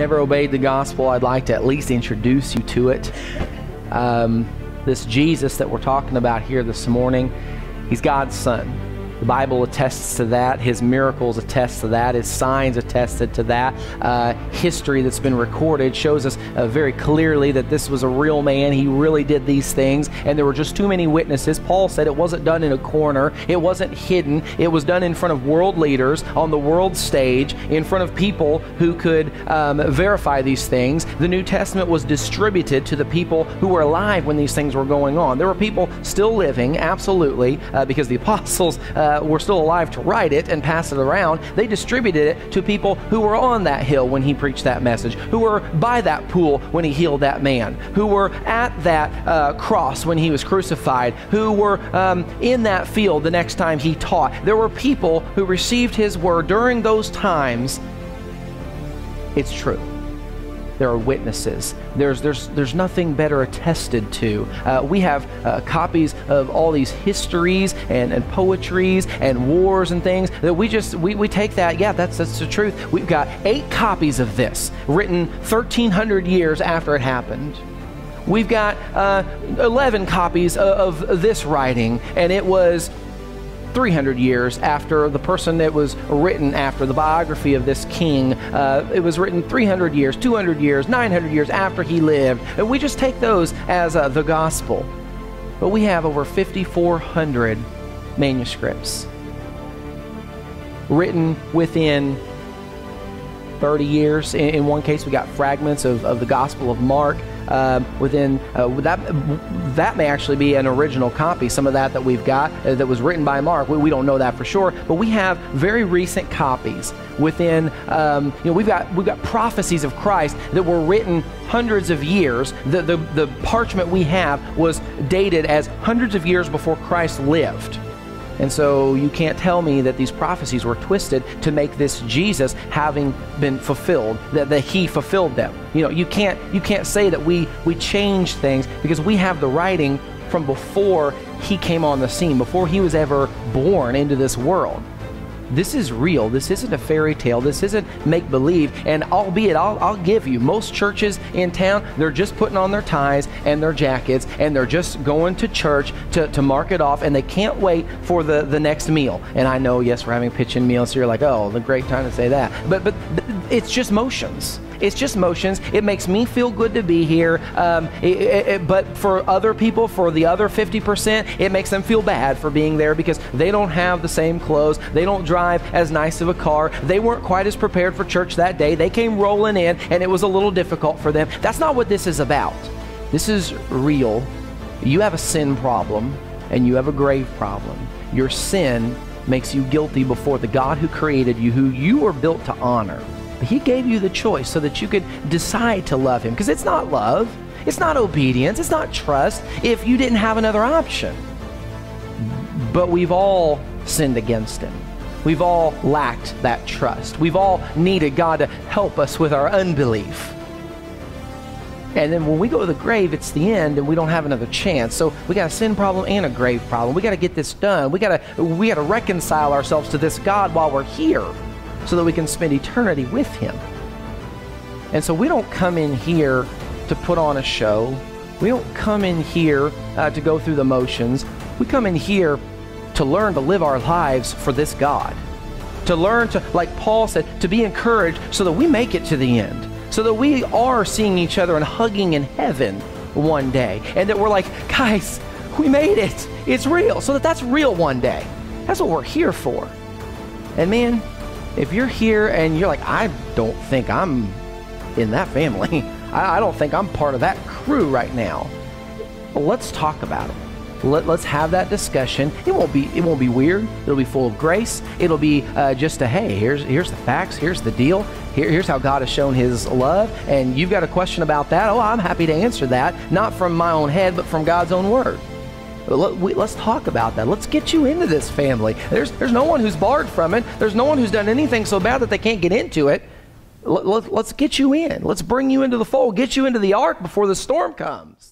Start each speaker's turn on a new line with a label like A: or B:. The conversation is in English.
A: never obeyed the gospel, I'd like to at least introduce you to it. This Jesus that we're talking about here this morning, he's God's Son. The Bible attests to that. His miracles attest to that. His signs attested to that. History that's been recorded shows us very clearly that this was a real man. He really did these things, and there were just too many witnesses. Paul said it wasn't done in a corner. It wasn't hidden. It was done in front of world leaders on the world stage, in front of people who could verify these things. The New Testament was distributed to the people who were alive when these things were going on. There were people still living, absolutely, because the apostles were still alive to write it and pass it around. They distributed it to people who were on that hill when he preached that message, who were by that pool when he healed that man, who were at that cross when he was crucified, who were in that field the next time he taught. There were people who received his word during those times. It's true. There are witnesses. There's nothing better attested to. We have copies of all these histories and poetries and wars and things that we take that, yeah, that's the truth. We've got 8 copies of this written 1,300 years after it happened. We've got 11 copies of this writing, and it was 300 years after the person that was written after, the biography of this king. It was written 300 years, 200 years, 900 years after he lived. And we just take those as the gospel. But we have over 5,400 manuscripts written within 30 years. In one case, we got fragments of the Gospel of Mark. That may actually be an original copy. Some of that we've got that was written by Mark, we don't know that for sure, but we have very recent copies within. We've got prophecies of Christ that were written hundreds of years. The parchment we have was dated as hundreds of years before Christ lived. And so you can't tell me that these prophecies were twisted to make this Jesus having been fulfilled, that he fulfilled them. You can't say that we changed things, because we have the writing from before he came on the scene, before he was ever born into this world. This is real. This isn't a fairy tale. This isn't make-believe. And albeit, I'll give you, most churches in town, they're just putting on their ties and their jackets, and they're just going to church to mark it off, and they can't wait for the next meal. And I know, yes, we're having a pitch-in meal, so you're like, oh, the great time to say that. But it's just motions. It's just motions. It makes me feel good to be here. But for other people, for the other 50%, it makes them feel bad for being there because they don't have the same clothes. They don't drive as nice of a car. They weren't quite as prepared for church that day. They came rolling in, and it was a little difficult for them. That's not what this is about. This is real. You have a sin problem, and you have a grave problem. Your sin makes you guilty before the God who created you, who you were built to honor. But he gave you the choice so that you could decide to love him, because it's not love, it's not obedience, it's not trust if you didn't have another option. But we've all sinned against him. We've all lacked that trust. We've all needed God to help us with our unbelief. And then when we go to the grave, it's the end, and we don't have another chance. So we got a sin problem and a grave problem. We got to get this done. We got to reconcile ourselves to this God while we're here, so that we can spend eternity with him. And so we don't come in here to put on a show. We don't come in here to go through the motions. We come in here to learn to live our lives for this God. To learn to, like Paul said, to be encouraged so that we make it to the end. So that we are seeing each other and hugging in heaven one day. And that we're like, guys, we made it. It's real. So that's real one day. That's what we're here for. And man, if you're here and you're like, I don't think I'm in that family. I don't think I'm part of that crew right now. Well, let's talk about it. Let's have that discussion. It won't be weird. It'll be full of grace. It'll be just a, hey, here's the facts. Here's the deal. Here's how God has shown his love. And you've got a question about that. Oh, I'm happy to answer that. Not from my own head, but from God's own word. Let's talk about that. Let's get you into this family. There's no one who's barred from it. There's no one who's done anything so bad that they can't get into it. Let's get you in. Let's bring you into the fold. Get you into the ark before the storm comes.